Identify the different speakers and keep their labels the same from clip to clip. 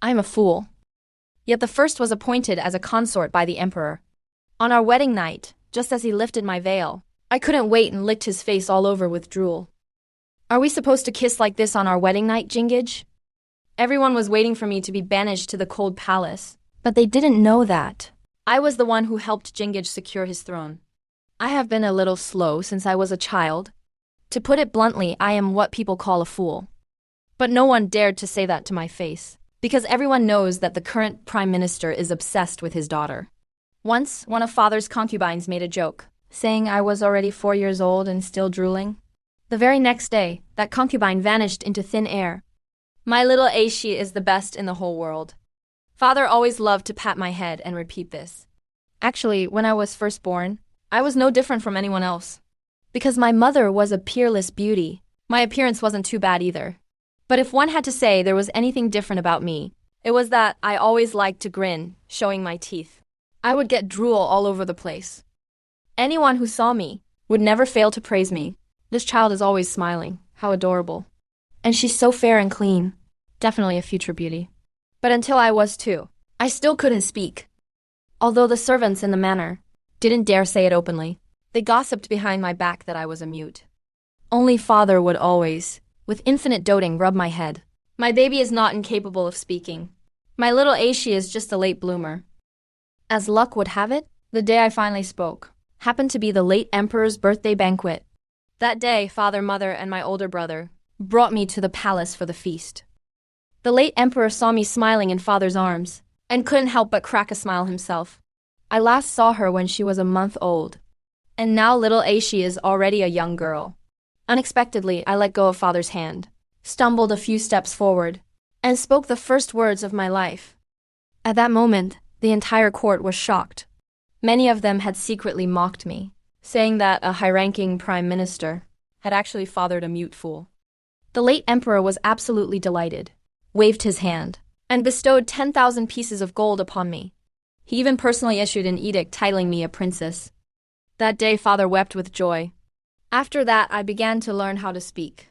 Speaker 1: I am a fool. Yet the first was appointed as a consort by the emperor. On our wedding night, just as he lifted my veil, I couldn't wait and licked his face all over with drool. Are we supposed to kiss like this on our wedding night, Jingij? Everyone was waiting for me to be banished to the cold palace, but they didn't know that I was the one who helped Jingij secure his throne. I have been a little slow since I was a child. To put it bluntly, I am what people call a fool. But no one dared to say that to my face, because everyone knows that the current prime minister is obsessed with his daughter. Once, one of father's concubines made a joke, saying I was already 4 years old and still drooling. The very next day, that concubine vanished into thin air. My little Aishi is the best in the whole world. Father always loved to pat my head and repeat this. Actually, when I was first born, I was no different from anyone else. Because my mother was a peerless beauty, my appearance wasn't too bad either. But if one had to say there was anything different about me, it was that I always liked to grin, showing my teeth. I would get drool all over the place. Anyone who saw me would never fail to praise me. This child is always smiling. How adorable. And she's so fair and clean. Definitely a future beauty. But until I was 2, I still couldn't speak. Although the servants in the manor didn't dare say it openly, they gossiped behind my back that I was a mute. Only father would always, with infinite doting, rub my head. My baby is not incapable of speaking. My little Aishi is just a late bloomer. As luck would have it, the day I finally spoke happened to be the late emperor's birthday banquet. That day, father, mother, and my older brother brought me to the palace for the feast. The late emperor saw me smiling in father's arms and couldn't help but crack a smile himself. I last saw her when she was a month old, and now little Aishi is already a young girl. Unexpectedly, I let go of father's hand, stumbled a few steps forward, and spoke the first words of my life. At that moment, the entire court was shocked. Many of them had secretly mocked me, saying that a high-ranking prime minister had actually fathered a mute fool. The late emperor was absolutely delighted, waved his hand, and bestowed 10,000 pieces of gold upon me. He even personally issued an edict titling me a princess. That day, father wept with joy. After that, I began to learn how to speak.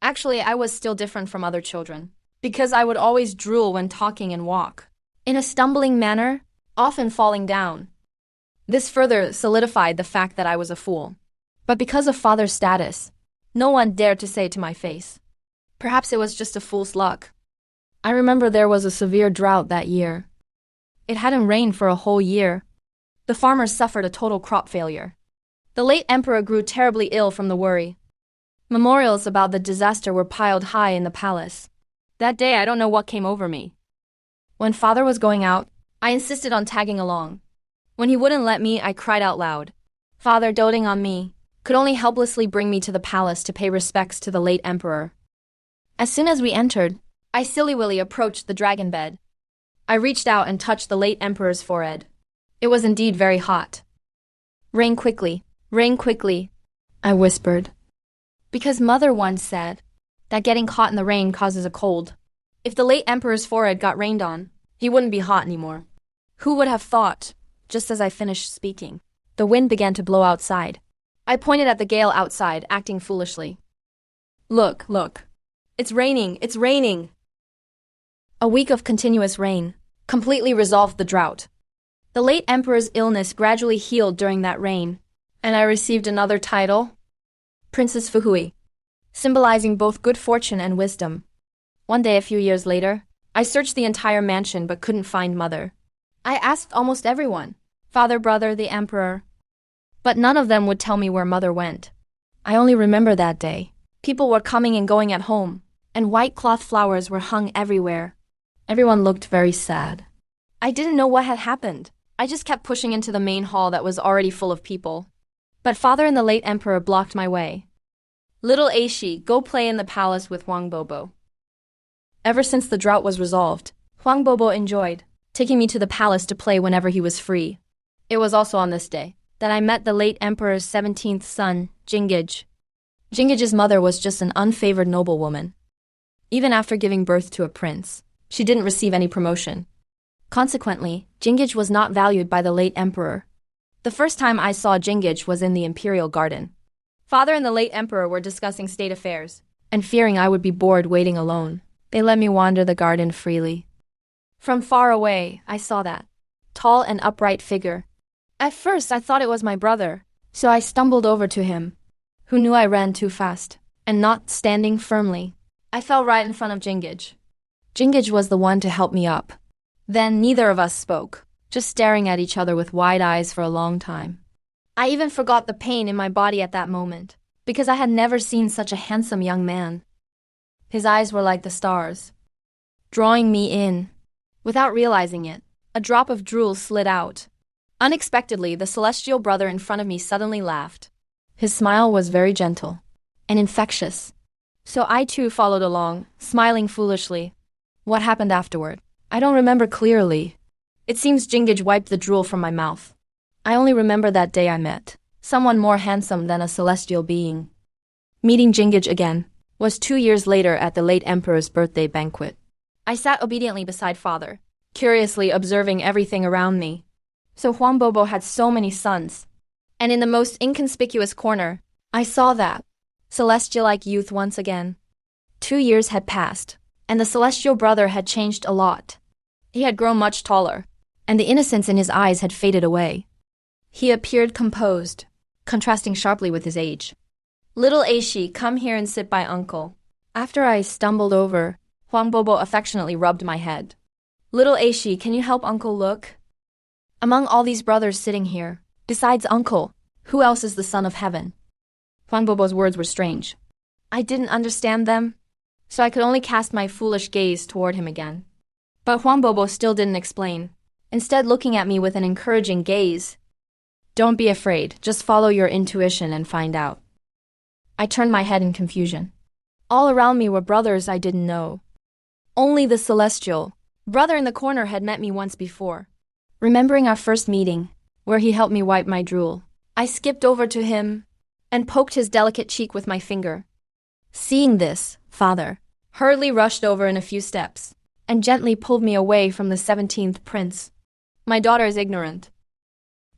Speaker 1: Actually, I was still different from other children, because I would always drool when talking and walk, in a stumbling manner, often falling down. This further solidified the fact that I was a fool. But because of father's status, no one dared to say it to my face. Perhaps it was just a fool's luck. I remember there was a severe drought that year. It hadn't rained for a whole year. The farmers suffered a total crop failure. The late emperor grew terribly ill from the worry. Memorials about the disaster were piled high in the palace. That day, I don't know what came over me. When father was going out, I insisted on tagging along. When he wouldn't let me, I cried out loud. Father, doting on me, could only helplessly bring me to the palace to pay respects to the late emperor. As soon as we entered, I silly-willy approached the dragon bed. I reached out and touched the late emperor's forehead. It was indeed very hot. Rain quickly, I whispered. Because mother once said that getting caught in the rain causes a cold. If the late emperor's forehead got rained on, he wouldn't be hot anymore. Who would have thought? Just as I finished speaking, the wind began to blow outside. I pointed at the gale outside, acting foolishly. Look. It's raining. A week of continuous rain completely resolved the drought. The late emperor's illness gradually healed during that rain, and I received another title, Princess Fuhui, symbolizing both good fortune and wisdom. One day, a few years later, I searched the entire mansion but couldn't find mother. I asked almost everyone, father, brother, the emperor, but none of them would tell me where mother went. I only remember that day. People were coming and going at home, and white cloth flowers were hung everywhere. Everyone looked very sad. I didn't know what had happened. I just kept pushing into the main hall that was already full of people. But father and the late emperor blocked my way. Little Aishi, go play in the palace with Huang Bobo. Ever since the drought was resolved, Huang Bobo enjoyed taking me to the palace to play whenever he was free. It was also on this day that I met the late emperor's 17th son, Jingij. Jingij's mother was just an unfavored noblewoman. Even after giving birth to a prince, she didn't receive any promotion. Consequently, Jingij was not valued by the late emperor. The first time I saw Jingij was in the imperial garden. Father and the late emperor were discussing state affairs, and fearing I would be bored waiting alone, they let me wander the garden freely. From far away, I saw that tall and upright figure. At first, I thought it was my brother, so I stumbled over to him. Who knew I ran too fast, and not standing firmly. I fell right in front of Jingij. Jingij was the one to help me up. Then neither of us spoke, just staring at each other with wide eyes for a long time. I even forgot the pain in my body at that moment, because I had never seen such a handsome young man. His eyes were like the stars, drawing me in. Without realizing it, a drop of drool slid out. Unexpectedly, the celestial brother in front of me suddenly laughed. His smile was very gentle and infectious. So I too followed along, smiling foolishly. What happened afterward? I don't remember clearly. It seems Jingij wiped the drool from my mouth. I only remember that day I met someone more handsome than a celestial being. Meeting Jingij again was 2 years later at the late emperor's birthday banquet. I sat obediently beside father, curiously observing everything around me. So Huangbobo had so many sons. And in the most inconspicuous corner, I saw that celestial-like youth once again. 2 years had passed, and the celestial brother had changed a lot. He had grown much taller, and the innocence in his eyes had faded away. He appeared composed, contrasting sharply with his age. Little Aishi, come here and sit by uncle. After I stumbled over, Huangbobo affectionately rubbed my head. Little Aishi, can you help uncle look? Among all these brothers sitting here, besides uncle, who else is the son of heaven? Huangbobo's words were strange. I didn't understand them, so I could only cast my foolish gaze toward him again. But Huangbobo still didn't explain, instead looking at me with an encouraging gaze. Don't be afraid, just follow your intuition and find out. I turned my head in confusion. All around me were brothers I didn't know. Only the celestial brother in the corner had met me once before. Remembering our first meeting, where he helped me wipe my drool, I skipped over to him and poked his delicate cheek with my finger. Seeing this, father hurriedly rushed over in a few steps and gently pulled me away from the 17th prince. My daughter is ignorant.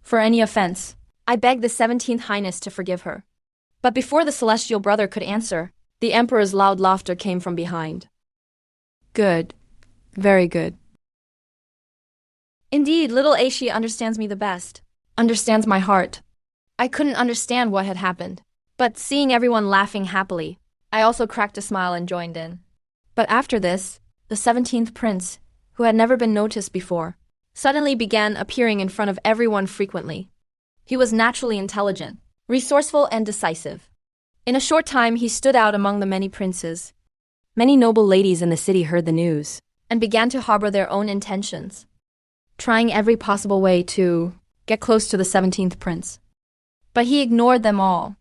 Speaker 1: For any offense, I begged the 17th Highness to forgive her. But before the celestial brother could answer, the emperor's loud laughter came from behind. Good. Very good. Indeed, little Aishi understands me the best, understands my heart. I couldn't understand what had happened, but seeing everyone laughing happily, I also cracked a smile and joined in. But after this, the 17th prince, who had never been noticed before, suddenly began appearing in front of everyone frequently. He was naturally intelligent, resourceful, and decisive. In a short time, he stood out among the many princes. Many noble ladies in the city heard the news and began to harbor their own intentions, trying every possible way to get close to the 17th prince. But he ignored them all,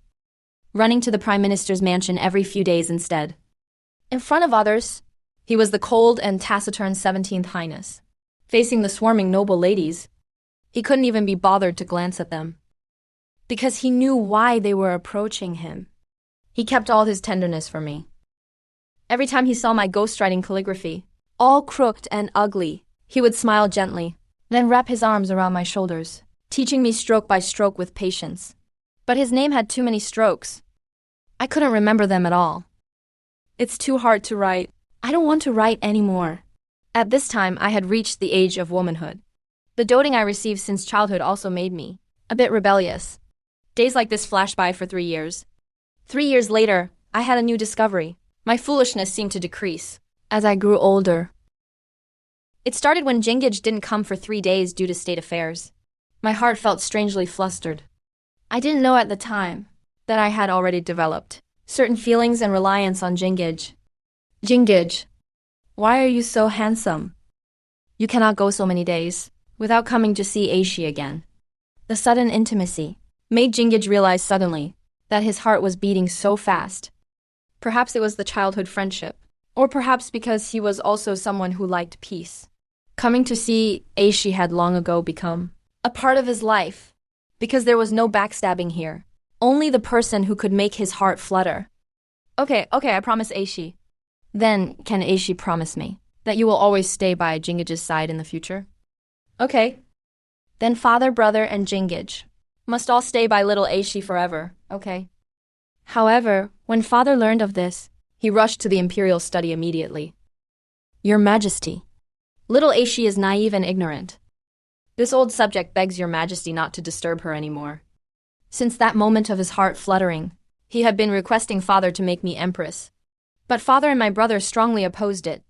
Speaker 1: running to the prime minister's mansion every few days instead. In front of others, he was the cold and taciturn 17th Highness. Facing the swarming noble ladies, he couldn't even be bothered to glance at them, because he knew why they were approaching him. He kept all his tenderness for me. Every time he saw my ghostwriting calligraphy, all crooked and ugly, he would smile gently, then wrap his arms around my shoulders, teaching me stroke by stroke with patience. But his name had too many strokes. I couldn't remember them at all. It's too hard to write. I don't want to write anymore. At this time, I had reached the age of womanhood. The doting I received since childhood also made me a bit rebellious. Days like this flashed by for 3 years. 3 years later, I had a new discovery. My foolishness seemed to decrease as I grew older. It started when Jingij didn't come for 3 days due to state affairs. My heart felt strangely flustered. I didn't know at the time that I had already developed certain feelings and reliance on Jingij. Jingij, why are you so handsome? You cannot go so many days without coming to see Aishi again. The sudden intimacy made Jingij realize suddenly that his heart was beating so fast. Perhaps it was the childhood friendship, or perhaps because he was also someone who liked peace. Coming to see Aishi had long ago become a part of his life, because there was no backstabbing here, only the person who could make his heart flutter. Okay, I promise Aishi. Then, can Aishi promise me that you will always stay by Jingij's side in the future? Okay. Then father, brother, and Jingij must all stay by little Aishi forever, okay? However, when father learned of this, he rushed to the imperial study immediately. Your Majesty, Little Aishi is naive and ignorant. This old subject begs your majesty not to disturb her anymore. Since that moment of his heart fluttering, he had been requesting father to make me empress. But father and my brother strongly opposed it.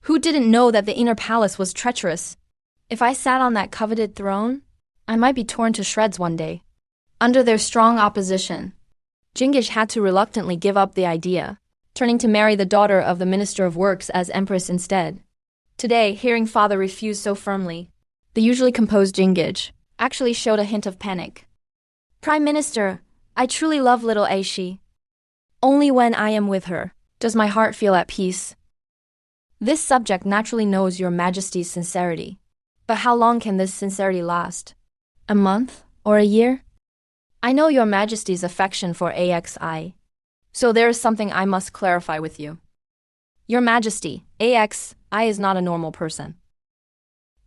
Speaker 1: Who didn't know that the inner palace was treacherous? If I sat on that coveted throne, I might be torn to shreds one day. Under their strong opposition, Jingaj had to reluctantly give up the idea, turning to marry the daughter of the Minister of Works as empress instead. Today, hearing father refuse so firmly, the usually composed Jingaj actually showed a hint of panic. Prime Minister, I truly love little Aishi. Only when I am with her does my heart feel at peace. This subject naturally knows your majesty's sincerity. But how long can this sincerity last? A month or a year? I know your majesty's affection for AXI. So there is something I must clarify with you. Your majesty, AXI is not a normal person.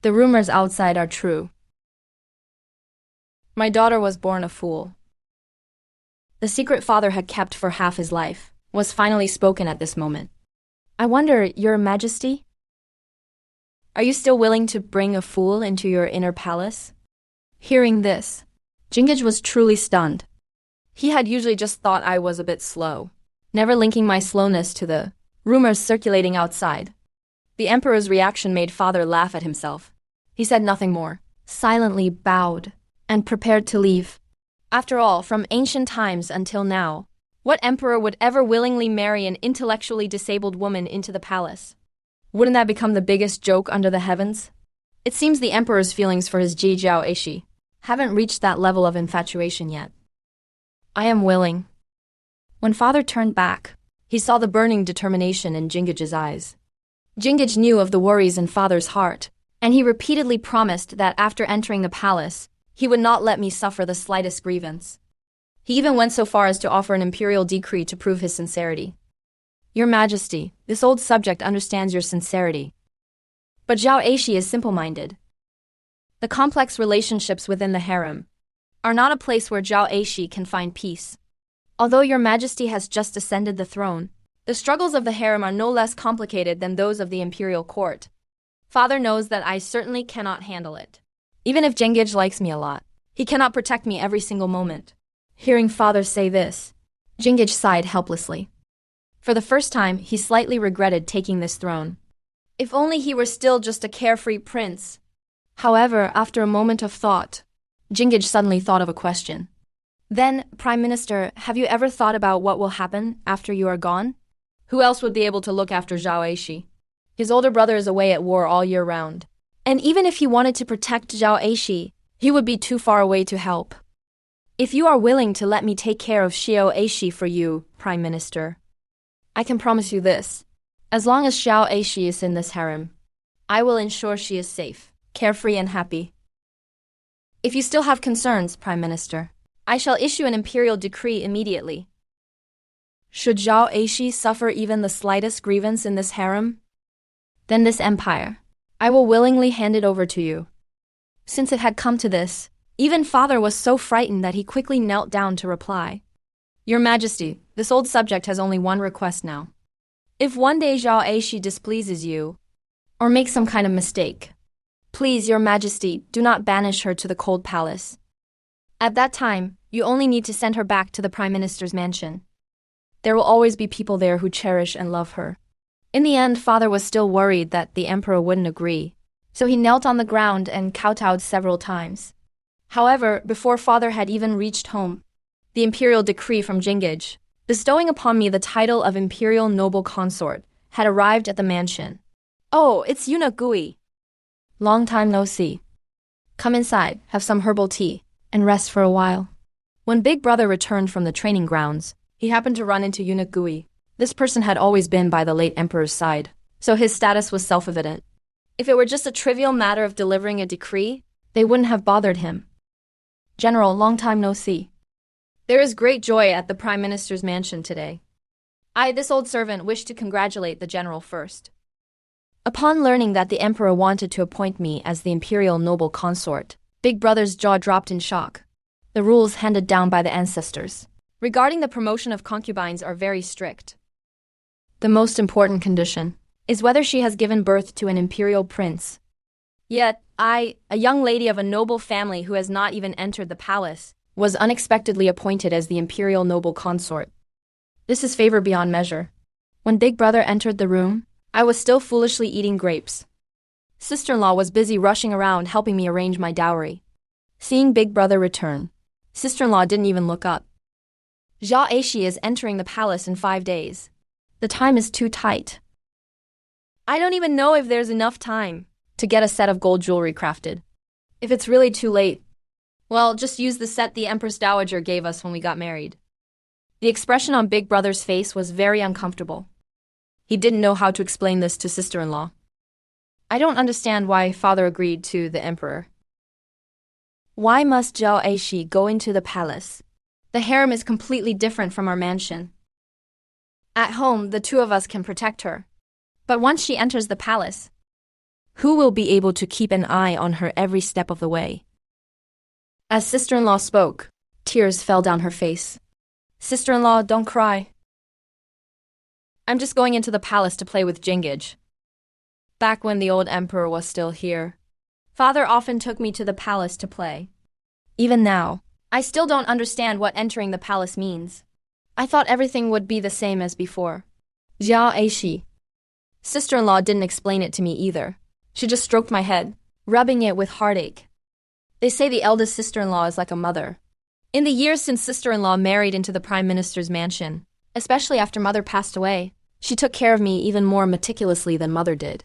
Speaker 1: The rumors outside are true. My daughter was born a fool. The secret father had kept for half his life was finally spoken at this moment. I wonder, your majesty? Are you still willing to bring a fool into your inner palace? Hearing this, Jingaj was truly stunned. He had usually just thought I was a bit slow, never linking my slowness to the rumors circulating outside. The emperor's reaction made father laugh at himself. He said nothing more, silently bowed, and prepared to leave. After all, from ancient times until now, what emperor would ever willingly marry an intellectually disabled woman into the palace? Wouldn't that become the biggest joke under the heavens? It seems the emperor's feelings for his Ji Zhao Aishi haven't reached that level of infatuation yet. I am willing. When father turned back, he saw the burning determination in Jingaj's eyes. Jingaj knew of the worries in father's heart, and he repeatedly promised that after entering the palace, he would not let me suffer the slightest grievance. He even went so far as to offer an imperial decree to prove his sincerity. Your Majesty, this old subject understands your sincerity. But Zhao Aishi is simple-minded. The complex relationships within the harem are not a place where Zhao Aishi can find peace. Although your Majesty has just ascended the throne, the struggles of the harem are no less complicated than those of the imperial court. Father knows that I certainly cannot handle it. Even if Jingaj likes me a lot, he cannot protect me every single moment. Hearing father say this, Jingaj sighed helplessly. For the first time, he slightly regretted taking this throne. If only he were still just a carefree prince. However, after a moment of thought, Jingaj suddenly thought of a question. Then, Prime Minister, have you ever thought about what will happen after you are gone? Who else would be able to look after Zhao Aishi? His older brother is away at war all year round. And even if he wanted to protect Zhao Aishi, he would be too far away to help. If you are willing to let me take care of Xiao Aishi for you, Prime Minister, I can promise you this. As long as Xiao Aishi is in this harem, I will ensure she is safe, carefree and happy. If you still have concerns, Prime Minister, I shall issue an imperial decree immediately. Should Zhao Aishi suffer even the slightest grievance in this harem, then this empire, I will willingly hand it over to you. Since it had come to this, even father was so frightened that he quickly knelt down to reply. Your Majesty, this old subject has only one request now. If one day Zhao Aishi displeases you, or makes some kind of mistake, please, Your Majesty, do not banish her to the cold palace. At that time, you only need to send her back to the Prime Minister's mansion. There will always be people there who cherish and love her. In the end, father was still worried that the emperor wouldn't agree, so he knelt on the ground and kowtowed several times. However, before father had even reached home, the imperial decree from Jingaj, bestowing upon me the title of imperial noble consort, had arrived at the mansion. Oh, it's Yuna Gui. Long time no see. Come inside, have some herbal tea, and rest for a while. When Big Brother returned from the training grounds, he happened to run into Yuna Gui. This person had always been by the late emperor's side, so his status was self-evident. If it were just a trivial matter of delivering a decree, they wouldn't have bothered him. General, long time no see. There is great joy at the Prime Minister's mansion today. I, this old servant, wish to congratulate the general first. Upon learning that the emperor wanted to appoint me as the imperial noble consort, Big Brother's jaw dropped in shock. The rules handed down by the ancestors regarding the promotion of concubines are very strict. The most important condition is whether she has given birth to an imperial prince. Yet, I, a young lady of a noble family who has not even entered the palace, was unexpectedly appointed as the imperial noble consort. This is favor beyond measure. When Big Brother entered the room, I was still foolishly eating grapes. Sister-in-law was busy rushing around helping me arrange my dowry. Seeing Big Brother return, sister-in-law didn't even look up. Zhao Aishi is entering the palace in 5 days. The time is too tight. I don't even know if there's enough time to get a set of gold jewelry crafted. If it's really too late, well, just use the set the Empress Dowager gave us when we got married. The expression on Big Brother's face was very uncomfortable. He didn't know how to explain this to sister-in-law. I don't understand why father agreed to the emperor. Why must Zhao Aishi go into the palace? The harem is completely different from our mansion. At home, the two of us can protect her. But once she enters the palace, who will be able to keep an eye on her every step of the way? As sister-in-law spoke, tears fell down her face. Sister-in-law, don't cry. I'm just going into the palace to play with Jingage. Back when the old emperor was still here, father often took me to the palace to play. Even now, I still don't understand what entering the palace means. I thought everything would be the same as before. Zhao Aishi. Sister-in-law didn't explain it to me either. She just stroked my head, rubbing it with heartache. They say the eldest sister-in-law is like a mother. In the years since sister-in-law married into the prime minister's mansion, especially after mother passed away, she took care of me even more meticulously than mother did.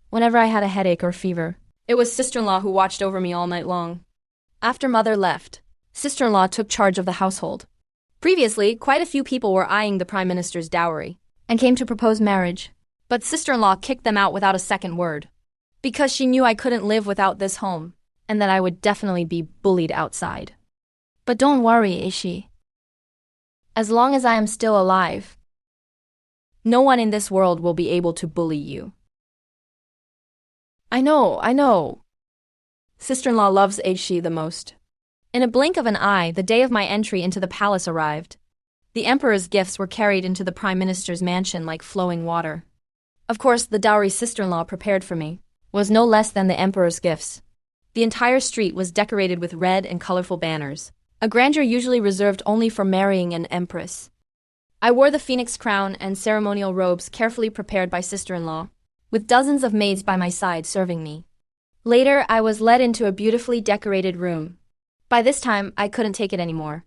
Speaker 1: Whenever I had a headache or fever, it was sister-in-law who watched over me all night long. After mother left, sister-in-law took charge of the household. Previously, quite a few people were eyeing the prime minister's dowry and came to propose marriage, but sister-in-law kicked them out without a second word, because she knew I couldn't live without this home and that I would definitely be bullied outside. But don't worry, Aishi. As long as I am still alive, no one in this world will be able to bully you. I know. Sister-in-law loves Aishi the most. In a blink of an eye, the day of my entry into the palace arrived. The emperor's gifts were carried into the prime minister's mansion like flowing water. Of course, the dowry sister-in-law prepared for me was no less than the emperor's gifts. The entire street was decorated with red and colorful banners, a grandeur usually reserved only for marrying an empress. I wore the phoenix crown and ceremonial robes carefully prepared by sister-in-law, with dozens of maids by my side serving me. Later, I was led into a beautifully decorated room. By this time, I couldn't take it anymore.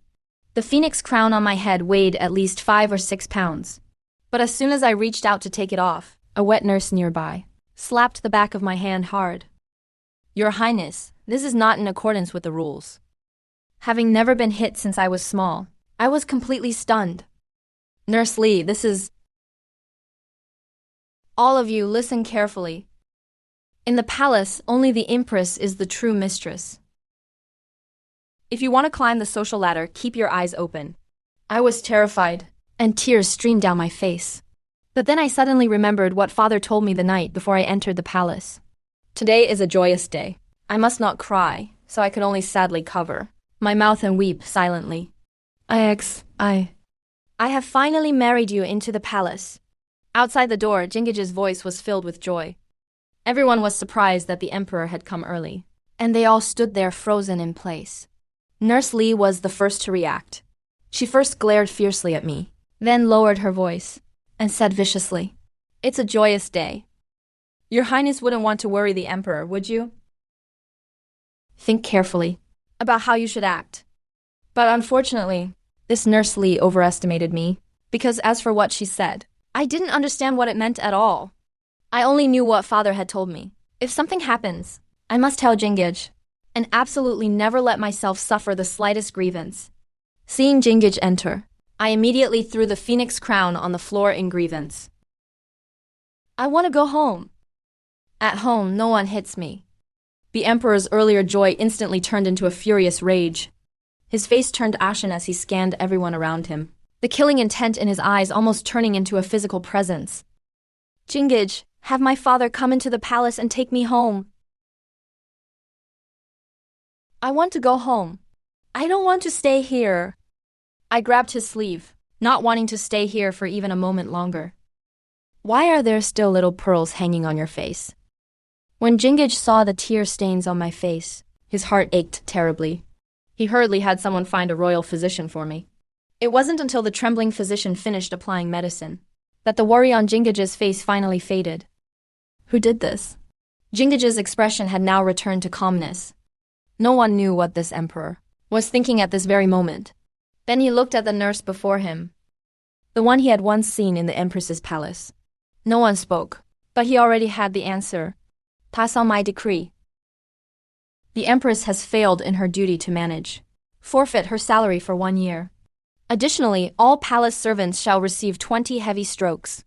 Speaker 1: The phoenix crown on my head weighed at least 5 or 6 pounds. But as soon as I reached out to take it off, a wet nurse nearby slapped the back of my hand hard. Your Highness, this is not in accordance with the rules. Having never been hit since I was small, I was completely stunned. Nurse Lee, this is... All of you, listen carefully. In the palace, only the empress is the true mistress. If you want to climb the social ladder, keep your eyes open. I was terrified, and tears streamed down my face. But then I suddenly remembered what father told me the night before I entered the palace. Today is a joyous day. I must not cry, so I could only sadly cover my mouth and weep silently. I have finally married you into the palace. Outside the door, Jingage's voice was filled with joy. Everyone was surprised that the emperor had come early, and they all stood there frozen in place. Nurse Lee was the first to react. She first glared fiercely at me, then lowered her voice, and said viciously, "It's a joyous day. Your Highness wouldn't want to worry the emperor, would you? Think carefully about how you should act." But unfortunately, this Nurse Lee overestimated me, because as for what she said, I didn't understand what it meant at all. I only knew what father had told me. If something happens, I must tell Jingage, and absolutely never let myself suffer the slightest grievance. Seeing Jingage enter, I immediately threw the phoenix crown on the floor in grievance. I want to go home. At home, no one hits me. The emperor's earlier joy instantly turned into a furious rage. His face turned ashen as he scanned everyone around him, the killing intent in his eyes almost turning into a physical presence. Jingage, have my father come into the palace and take me home. I want to go home. I don't want to stay here. I grabbed his sleeve, not wanting to stay here for even a moment longer. Why are there still little pearls hanging on your face? When Jingaj saw the tear stains on my face, his heart ached terribly. He hurriedly had someone find a royal physician for me. It wasn't until the trembling physician finished applying medicine that the worry on Jingaj's face finally faded. Who did this? Jingaj's expression had now returned to calmness. No one knew what this emperor was thinking at this very moment. Then he looked at the nurse before him, the one he had once seen in the empress's palace. No one spoke, but he already had the answer. Pass on my decree. The empress has failed in her duty to manage. Forfeit her salary for 1 year. Additionally, all palace servants shall receive 20 heavy strokes.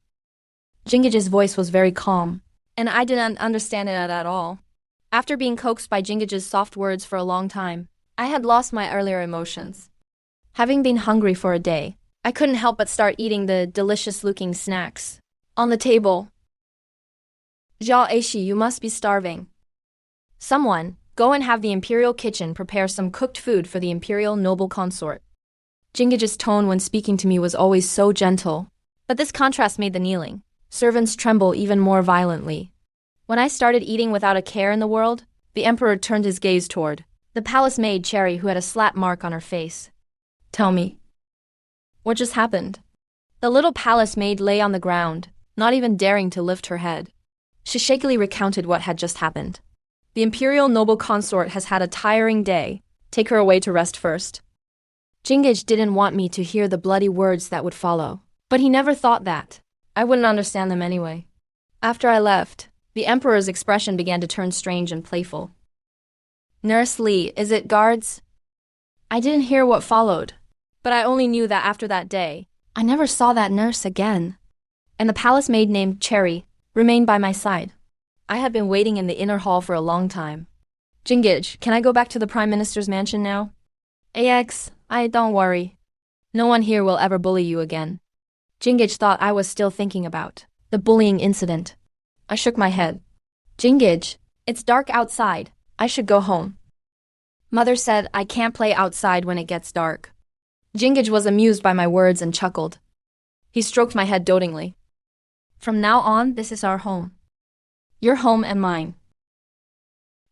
Speaker 1: Jingaj's voice was very calm, and I didn't understand it at all. After being coaxed by Jingaj's soft words for a long time, I had lost my earlier emotions. Having been hungry for a day, I couldn't help but start eating the delicious-looking snacks on the table. Zhao Eishi, you must be starving. Someone, go and have the imperial kitchen prepare some cooked food for the imperial noble consort. Jingaj's tone when speaking to me was always so gentle, but this contrast made the kneeling servants tremble even more violently. When I started eating without a care in the world, the emperor turned his gaze toward the palace maid Cherry, who had a slap mark on her face. Tell me, what just happened? The little palace maid lay on the ground, not even daring to lift her head. She shakily recounted what had just happened. The imperial noble consort has had a tiring day. Take her away to rest first. Jingaj didn't want me to hear the bloody words that would follow, but he never thought that I wouldn't understand them anyway. After I left, the emperor's expression began to turn strange and playful. Nurse Li, is it guards? I didn't hear what followed, but I only knew that after that day, I never saw that nurse again. And the palace maid named Cherry remained by my side. I had been waiting in the inner hall for a long time. Jingaj, can I go back to the Prime Minister's mansion now? AX, don't worry. No one here will ever bully you again. Jingaj thought I was still thinking about the bullying incident. I shook my head. Jingaj, it's dark outside. I should go home. Mother said I can't play outside when it gets dark. Jingaj was amused by my words and chuckled. He stroked my head dotingly. From now on, this is our home. Your home and mine.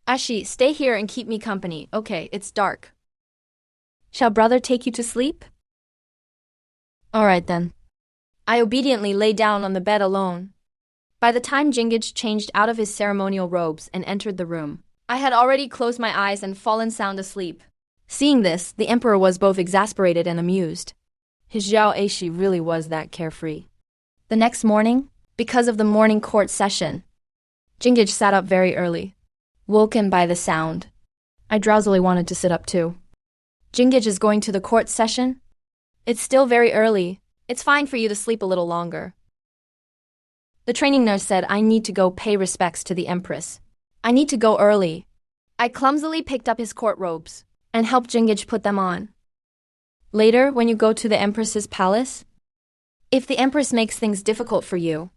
Speaker 1: Ashi, stay here and keep me company. Okay, it's dark. Shall brother take you to sleep? All right then. I obediently lay down on the bed alone. By the time Jingaj changed out of his ceremonial robes and entered the room, I had already closed my eyes and fallen sound asleep. Seeing this, the emperor was both exasperated and amused. His Zhao Eishi really was that carefree. The next morning, because of the morning court session, Jingaj sat up very early. Woken by the sound, I drowsily wanted to sit up too. Jingaj is going to the court session? It's still very early. It's fine for you to sleep a little longer. The training nurse said I need to go pay respects to the empress. I need to go early. I clumsily picked up his court robes and helped Jingaj put them on. Later, when you go to the empress's palace, if the empress makes things difficult for you,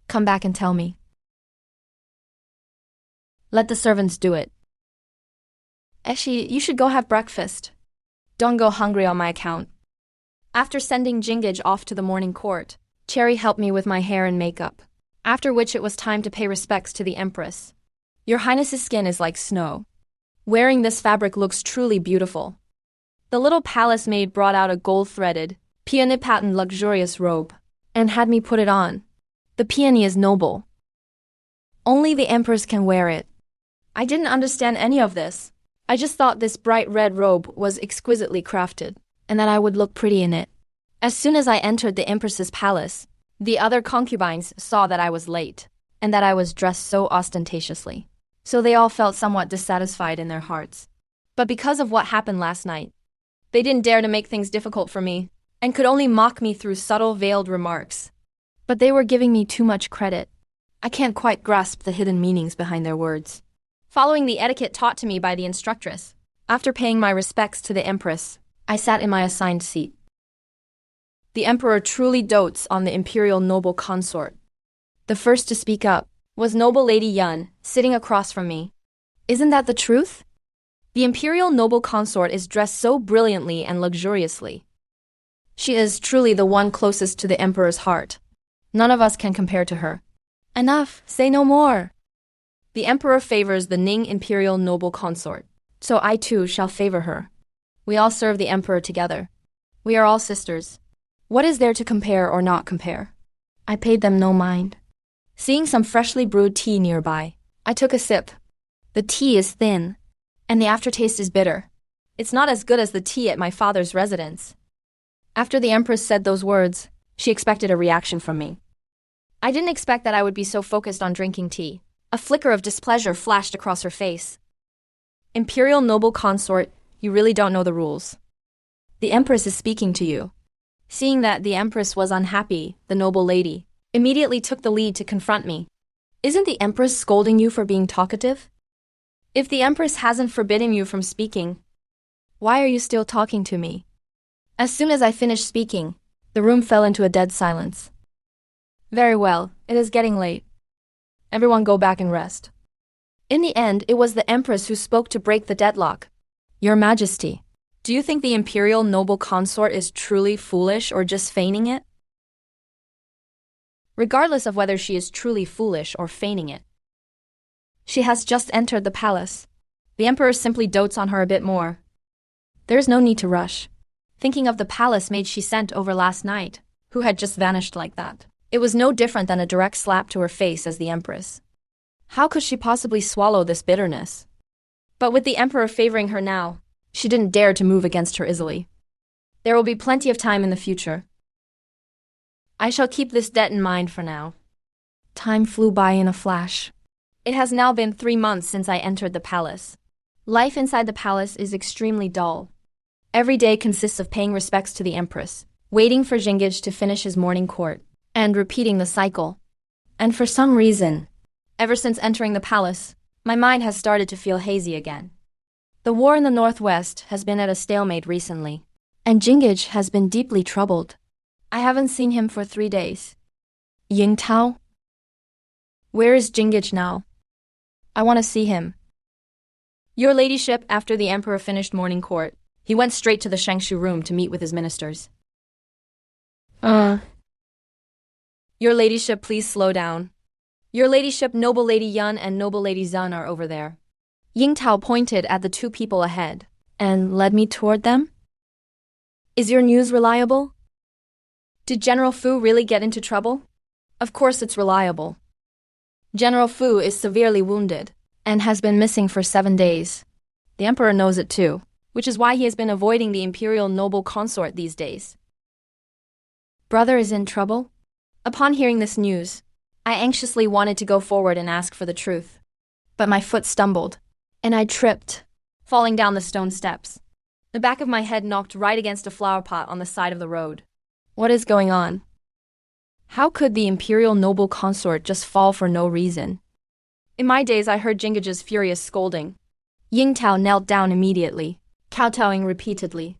Speaker 1: come back and tell me. Let the servants do it. Eshi, you should go have breakfast. Don't go hungry on my account. After sending Jingaj off to the morning court, Cherry helped me with my hair and makeup, after which it was time to pay respects to the empress. Your Highness's skin is like snow. Wearing this fabric looks truly beautiful. The little palace maid brought out a gold-threaded, peony-patterned luxurious robe, and had me put it on. The peony is noble. Only the empress can wear it. I didn't understand any of this. I just thought this bright red robe was exquisitely crafted, and that I would look pretty in it. As soon as I entered the empress's palace, the other concubines saw that I was late, and that I was dressed so ostentatiously. So they all felt somewhat dissatisfied in their hearts. But because of what happened last night, they didn't dare to make things difficult for me, and could only mock me through subtle veiled remarks. But they were giving me too much credit. I can't quite grasp the hidden meanings behind their words. Following the etiquette taught to me by the instructress, after paying my respects to the empress, I sat in my assigned seat. The emperor truly dotes on the imperial noble consort. The first to speak up was noble Lady Yun, sitting across from me. Isn't that the truth? The imperial noble consort is dressed so brilliantly and luxuriously. She is truly the one closest to the emperor's heart. None of us can compare to her. Enough, say no more. The emperor favors the Ning imperial noble consort, so I too shall favor her. We all serve the emperor together. We are all sisters. What is there to compare or not compare? I paid them no mind. Seeing some freshly brewed tea nearby, I took a sip. The tea is thin, and the aftertaste is bitter. It's not as good as the tea at my father's residence. After the empress said those words, she expected a reaction from me. I didn't expect that I would be so focused on drinking tea. A flicker of displeasure flashed across her face. Imperial noble consort, you really don't know the rules. The empress is speaking to you. Seeing that the empress was unhappy, the noble lady immediately took the lead to confront me. Isn't the empress scolding you for being talkative? If the empress hasn't forbidden you from speaking, why are you still talking to me? As soon as I finished speaking, the room fell into a dead silence. Very well, it is getting late. Everyone go back and rest. In the end, it was the empress who spoke to break the deadlock. Your Majesty, do you think the imperial noble consort is truly foolish or just feigning it? Regardless of whether she is truly foolish or feigning it, she has just entered the palace. The emperor simply dotes on her a bit more. There is no need to rush. Thinking of the palace maid she sent over last night, who had just vanished like that, it was no different than a direct slap to her face as the empress. How could she possibly swallow this bitterness? But with the emperor favoring her now, she didn't dare to move against her easily. There will be plenty of time in the future. I shall keep this debt in mind for now. Time flew by in a flash. It has now been 3 months since I entered the palace. Life inside the palace is extremely dull. Every day consists of paying respects to the empress, waiting for Jingij to finish his morning court, and repeating the cycle. And for some reason, ever since entering the palace, my mind has started to feel hazy again. The war in the northwest has been at a stalemate recently, and Jingij has been deeply troubled. I haven't seen him for 3 days. Ying Tao? Where is Jingij now? I want to see him. Your ladyship, after the emperor finished morning court, he went straight to the Shengshu room to meet with his ministers. Your ladyship, please slow down. Your ladyship, noble lady Yun and noble lady Zun are over there. Ying Tao pointed at the 2 people ahead and led me toward them. Is your news reliable? Did General Fu really get into trouble? Of course it's reliable. General Fu is severely wounded and has been missing for 7 days. The emperor knows it too, which is why he has been avoiding the imperial noble consort these days. Brother is in trouble? Upon hearing this news, I anxiously wanted to go forward and ask for the truth. But my foot stumbled, and I tripped, falling down the stone steps. The back of my head knocked right against a flower pot on the side of the road. What is going on? How could the imperial noble consort just fall for no reason? In my days, I heard Jingij's furious scolding. Ying Tao knelt down immediately, kowtowing repeatedly.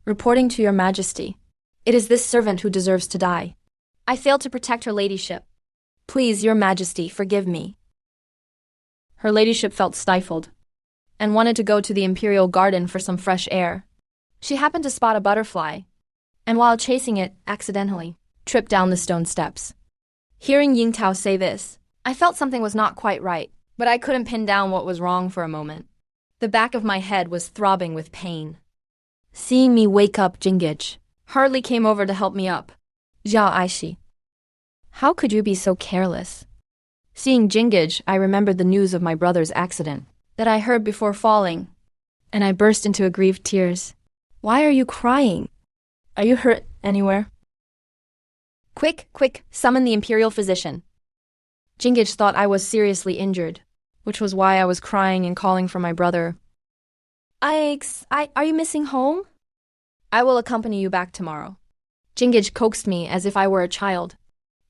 Speaker 1: Reporting to your majesty, it is this servant who deserves to die. I failed to protect her ladyship. Please, your majesty, forgive me. Her ladyship felt stifled and wanted to go to the imperial garden for some fresh air. She happened to spot a butterfly, and while chasing it, accidentally tripped down the stone steps. Hearing Ying Tao say this, I felt something was not quite right, but I couldn't pin down what was wrong for a moment. The back of my head was throbbing with pain. Seeing me wake up, Jingij hardly came over to help me up. Zhao Aishi, how could you be so careless? Seeing Jingij, I remembered the news of my brother's accident that I heard before falling, and I burst into aggrieved tears. Why are you crying? Are you hurt anywhere? Quick, quick, summon the imperial physician. Jingij thought I was seriously injured, which was why I was crying and calling for my brother. Are you missing home? I will accompany you back tomorrow. Jingij coaxed me as if I were a child.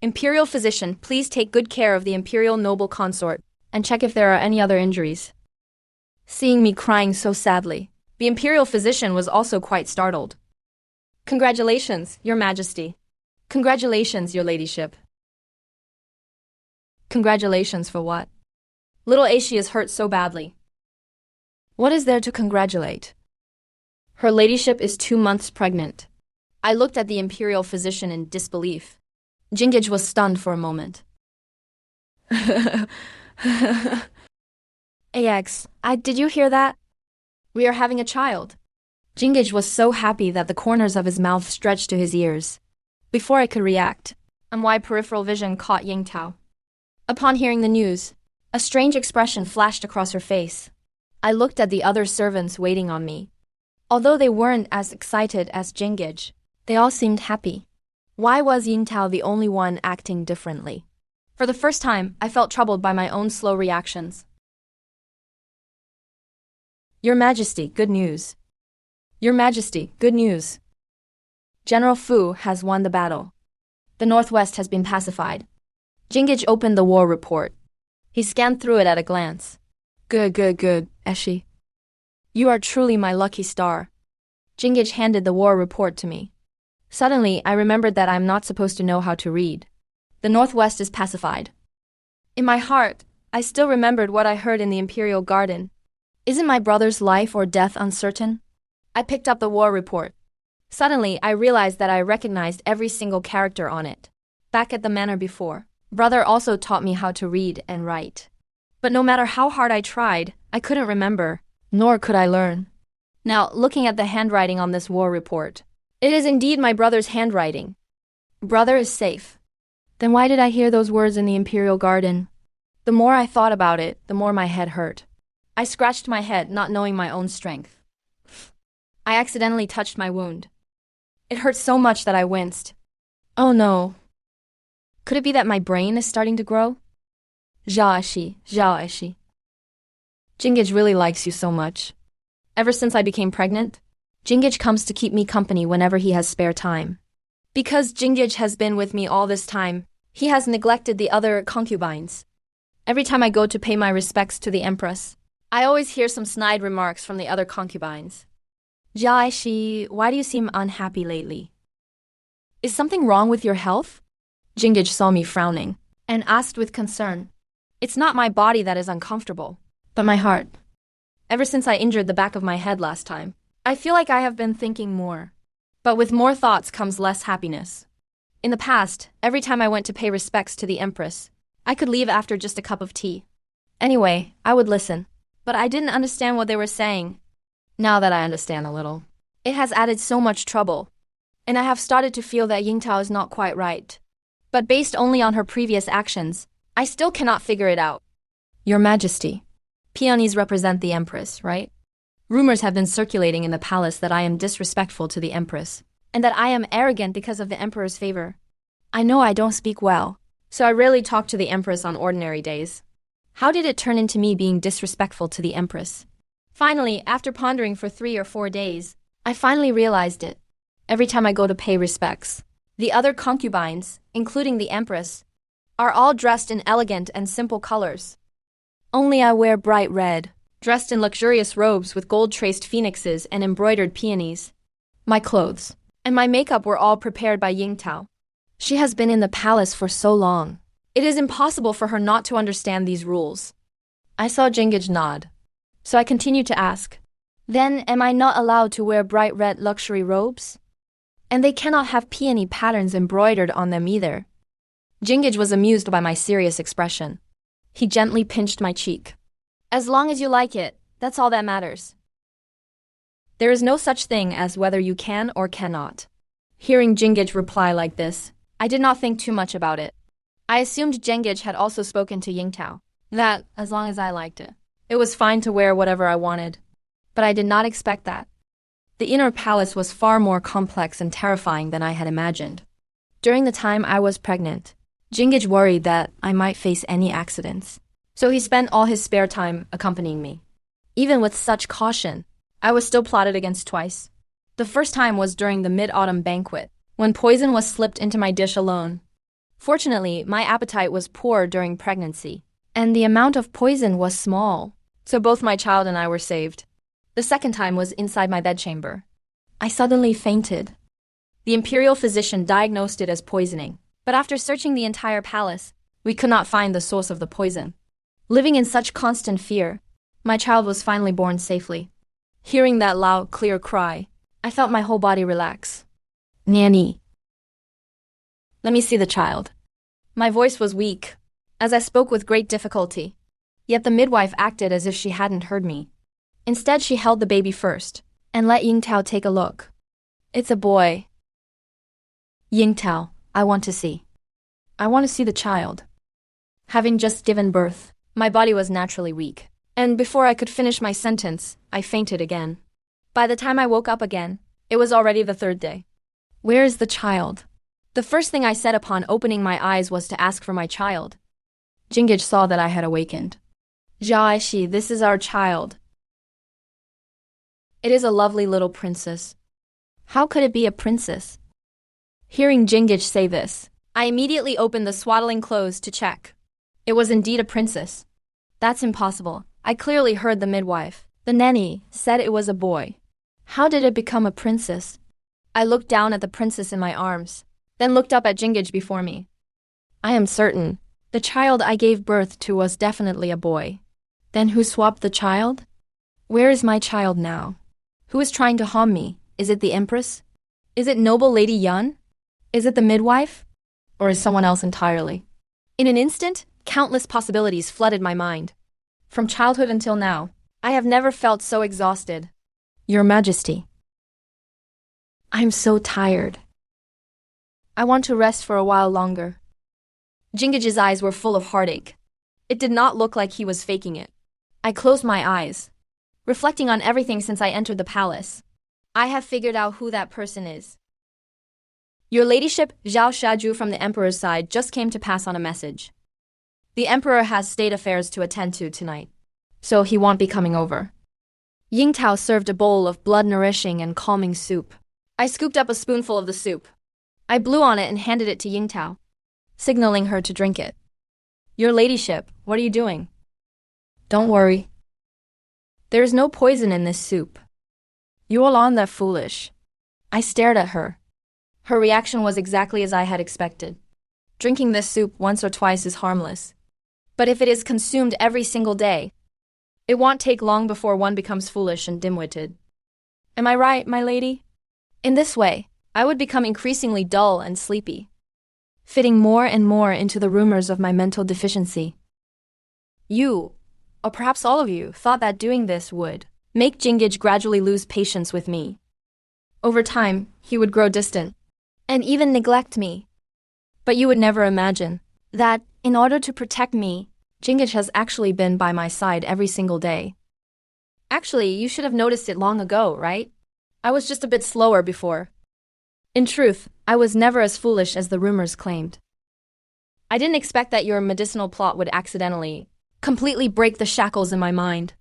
Speaker 1: Imperial physician, please take good care of the imperial noble consort and check if there are any other injuries. Seeing me crying so sadly, the imperial physician was also quite startled. Congratulations, your majesty. Congratulations, your ladyship. Congratulations for what? Little Aishi is hurt so badly. What is there to congratulate? Her ladyship is 2 months pregnant. I looked at the imperial physician in disbelief. Jingage was stunned for a moment. AX, did you hear that? We are having a child. Jingage was so happy that the corners of his mouth stretched to his ears. Before I could react, my peripheral vision caught Yingtao. Upon hearing the news, a strange expression flashed across her face. I looked at the other servants waiting on me. Although they weren't as excited as Jingage, they all seemed happy. Why was Yingtao the only one acting differently? For the first time, I felt troubled by my own slow reactions. Your Majesty, good news. Your Majesty, good news. General Fu has won the battle. The Northwest has been pacified. Jingage opened the war report. He scanned through it at a glance. Good, Eshi. You are truly my lucky star. Jingage handed the war report to me. Suddenly, I remembered that I'm not supposed to know how to read. The Northwest is pacified. In my heart, I still remembered what I heard in the Imperial Garden. Isn't my brother's life or death uncertain? I picked up the war report. Suddenly, I realized that I recognized every single character on it. Back at the manor before, brother also taught me how to read and write. But no matter how hard I tried, I couldn't remember, nor could I learn. Now, looking at the handwriting on this war report, it is indeed my brother's handwriting. Brother is safe. Then why did I hear those words in the Imperial Garden? The more I thought about it, the more my head hurt. I scratched my head, not knowing my own strength. I accidentally touched my wound. It hurt so much that I winced. Oh no. Could it be that my brain is starting to grow? Zhao Eshi. Jingage really likes you so much. Ever since I became pregnant, Jingage comes to keep me company whenever he has spare time. Because Jingage has been with me all this time, he has neglected the other concubines. Every time I go to pay my respects to the Empress, I always hear some snide remarks from the other concubines. Zhao Eshi, why do you seem unhappy lately? Is something wrong with your health? Jingage saw me frowning and asked with concern. It's not my body that is uncomfortable, but my heart. Ever since I injured the back of my head last time, I feel like I have been thinking more. But with more thoughts comes less happiness. In the past, every time I went to pay respects to the Empress, I could leave after just a cup of tea. Anyway, I would listen, but I didn't understand what they were saying. Now that I understand a little, it has added so much trouble, and I have started to feel that Yingtao is not quite right. But based only on her previous actions, I still cannot figure it out. Your Majesty, peonies represent the Empress, right? Rumors have been circulating in the palace that I am disrespectful to the Empress, and that I am arrogant because of the Emperor's favor. I know I don't speak well, so I rarely talk to the Empress on ordinary days. How did it turn into me being disrespectful to the Empress? Finally, after pondering for 3 or 4 days, I finally realized it. Every time I go to pay respects, the other concubines, including the Empress, are all dressed in elegant and simple colors. Only I wear bright red, dressed in luxurious robes with gold-traced phoenixes and embroidered peonies. My clothes and my makeup were all prepared by Yingtao. She has been in the palace for so long. It is impossible for her not to understand these rules. I saw Jingage nod, so I continued to ask, then am I not allowed to wear bright red luxury robes? And they cannot have peony patterns embroidered on them either. Jingage was amused by my serious expression. He gently pinched my cheek. As long as you like it, that's all that matters. There is no such thing as whether you can or cannot. Hearing Jingage reply like this, I did not think too much about it. I assumed Jingage had also spoken to Yingtao, that, as long as I liked it, it was fine to wear whatever I wanted. But I did not expect that. The inner palace was far more complex and terrifying than I had imagined. During the time I was pregnant, Jingage worried that I might face any accidents, so he spent all his spare time accompanying me. Even with such caution, I was still plotted against twice. The first time was during the mid-autumn banquet, when poison was slipped into my dish alone. Fortunately, my appetite was poor during pregnancy, and the amount of poison was small, so both my child and I were saved. The second time was inside my bedchamber. I suddenly fainted. The imperial physician diagnosed it as poisoning, but after searching the entire palace, we could not find the source of the poison. Living in such constant fear, my child was finally born safely. Hearing that loud, clear cry, I felt my whole body relax. Nanny. Let me see the child. My voice was weak, as I spoke with great difficulty. Yet the midwife acted as if she hadn't heard me. Instead, she held the baby first, and let Yingtao take a look. It's a boy. Yingtao, I want to see. I want to see the child. Having just given birth, my body was naturally weak, and before I could finish my sentence, I fainted again. By the time I woke up again, it was already the third day. Where is the child? The first thing I said upon opening my eyes was to ask for my child. Jingage saw that I had awakened. Zhao Aishi, this is our child. It is a lovely little princess. How could it be a princess? Hearing Jingage say this, I immediately opened the swaddling clothes to check. It was indeed a princess. That's impossible. I clearly heard the midwife. The nanny said it was a boy. How did it become a princess? I looked down at the princess in my arms, then looked up at Jingage before me. I am certain. The child I gave birth to was definitely a boy. Then who swapped the child? Where is my child now? Who is trying to harm me? Is it the empress? Is it noble Lady Yun? Is it the midwife? Or is someone else entirely? In an instant, countless possibilities flooded my mind. From childhood until now, I have never felt so exhausted. Your Majesty. I'm so tired. I want to rest for a while longer. Jingage's eyes were full of heartache. It did not look like he was faking it. I closed my eyes, reflecting on everything since I entered the palace. I have figured out who that person is. Your ladyship, Zhao Shaju from the emperor's side just came to pass on a message. The emperor has state affairs to attend to tonight, so he won't be coming over. Yingtao served a bowl of blood-nourishing and calming soup. I scooped up a spoonful of the soup. I blew on it and handed it to Yingtao, signaling her to drink it. Your ladyship, what are you doing? Don't worry. There is no poison in this soup. You all aren't that foolish. I stared at her. Her reaction was exactly as I had expected. Drinking this soup once or twice is harmless. But if it is consumed every single day, it won't take long before one becomes foolish and dim-witted. Am I right, my lady? In this way, I would become increasingly dull and sleepy, fitting more and more into the rumors of my mental deficiency. You, or perhaps all of you, thought that doing this would make Jingage gradually lose patience with me. Over time, he would grow distant, and even neglect me. But you would never imagine that, in order to protect me, Jingage has actually been by my side every single day. Actually, you should have noticed it long ago, right? I was just a bit slower before. In truth, I was never as foolish as the rumors claimed. I didn't expect that your medicinal plot would accidentally, completely break the shackles in my mind.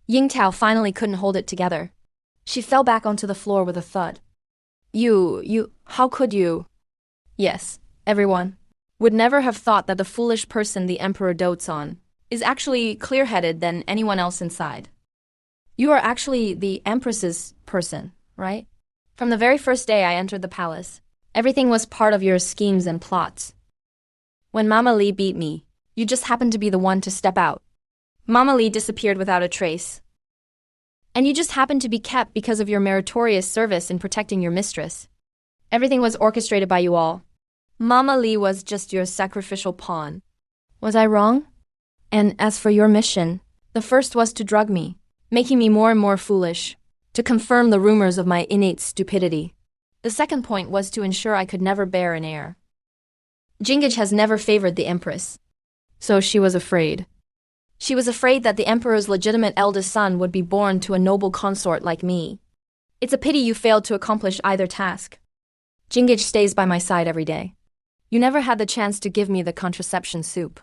Speaker 1: Yingtao finally couldn't hold it together. She fell back onto the floor with a thud. How could you? Yes, everyone would never have thought that the foolish person the emperor dotes on is actually clear-headed than anyone else inside. You are actually the empress's person, right? From the very first day I entered the palace, everything was part of your schemes and plots. When Mama Li beat me, you just happened to be the one to step out. Mama Li disappeared without a trace. And you just happened to be kept because of your meritorious service in protecting your mistress. Everything was orchestrated by you all. Mama Li was just your sacrificial pawn. Was I wrong? And as for your mission, the first was to drug me, making me more and more foolish, to confirm the rumors of my innate stupidity. The second point was to ensure I could never bear an heir. Jingage has never favored the empress, so she was afraid. She was afraid that the emperor's legitimate eldest son would be born to a noble consort like me. It's a pity you failed to accomplish either task. Jingage stays by my side every day. You never had the chance to give me the contraception soup.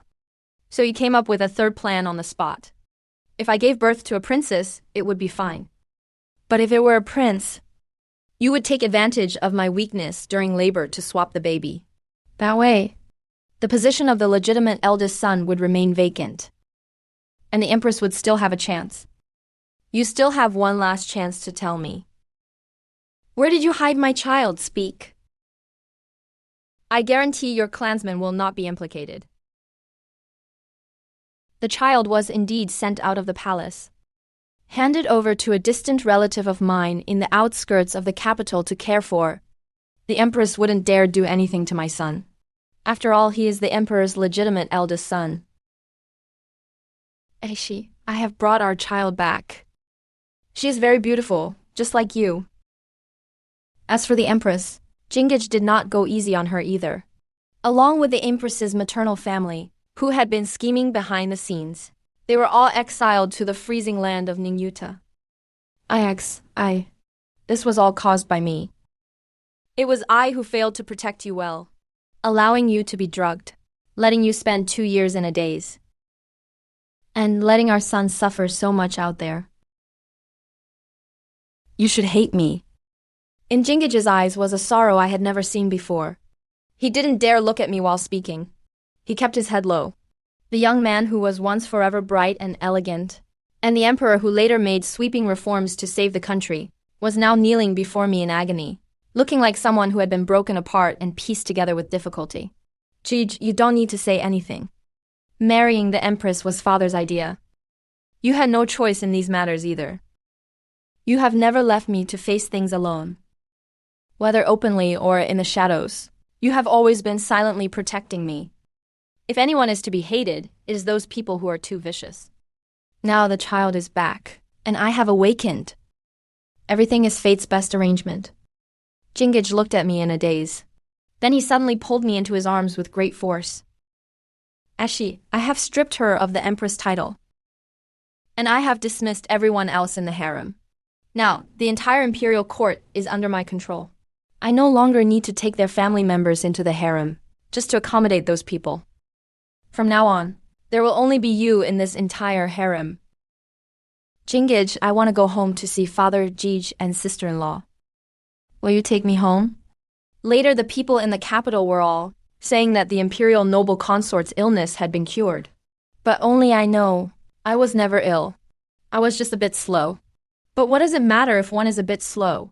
Speaker 1: So you came up with a third plan on the spot. If I gave birth to a princess, it would be fine. But if it were a prince, you would take advantage of my weakness during labor to swap the baby. That way, the position of the legitimate eldest son would remain vacant, and the empress would still have a chance. You still have one last chance to tell me. Where did you hide my child? Speak. I guarantee your clansmen will not be implicated. The child was indeed sent out of the palace, handed over to a distant relative of mine in the outskirts of the capital to care for, The empress wouldn't dare do anything to my son. After all, he is the emperor's legitimate eldest son. Eishi, I have brought our child back. She is very beautiful, just like you. As for the empress, Jingage did not go easy on her either. Along with the empress's maternal family, who had been scheming behind the scenes, they were all exiled to the freezing land of Ningyuta. This was all caused by me. It was I who failed to protect you well, allowing you to be drugged, letting you spend 2 years in a daze, and letting our son suffer so much out there. You should hate me. In Jingage's eyes was a sorrow I had never seen before. He didn't dare look at me while speaking. He kept his head low. The young man who was once forever bright and elegant, and the emperor who later made sweeping reforms to save the country, was now kneeling before me in agony, looking like someone who had been broken apart and pieced together with difficulty. Jige, you don't need to say anything. Marrying the empress was father's idea. You had no choice in these matters either. You have never left me to face things alone. Whether openly or in the shadows, you have always been silently protecting me. If anyone is to be hated, it is those people who are too vicious. Now the child is back, and I have awakened. Everything is fate's best arrangement. Jingage looked at me in a daze. Then he suddenly pulled me into his arms with great force. Eishi, I have stripped her of the empress title. And I have dismissed everyone else in the harem. Now, the entire imperial court is under my control. I no longer need to take their family members into the harem, just to accommodate those people. From now on, there will only be you in this entire harem. Jingage, I want to go home to see Father Jige and sister-in-law. Will you take me home? Later, the people in the capital were all saying that the imperial noble consort's illness had been cured. But only I know, I was never ill. I was just a bit slow. But what does it matter if one is a bit slow?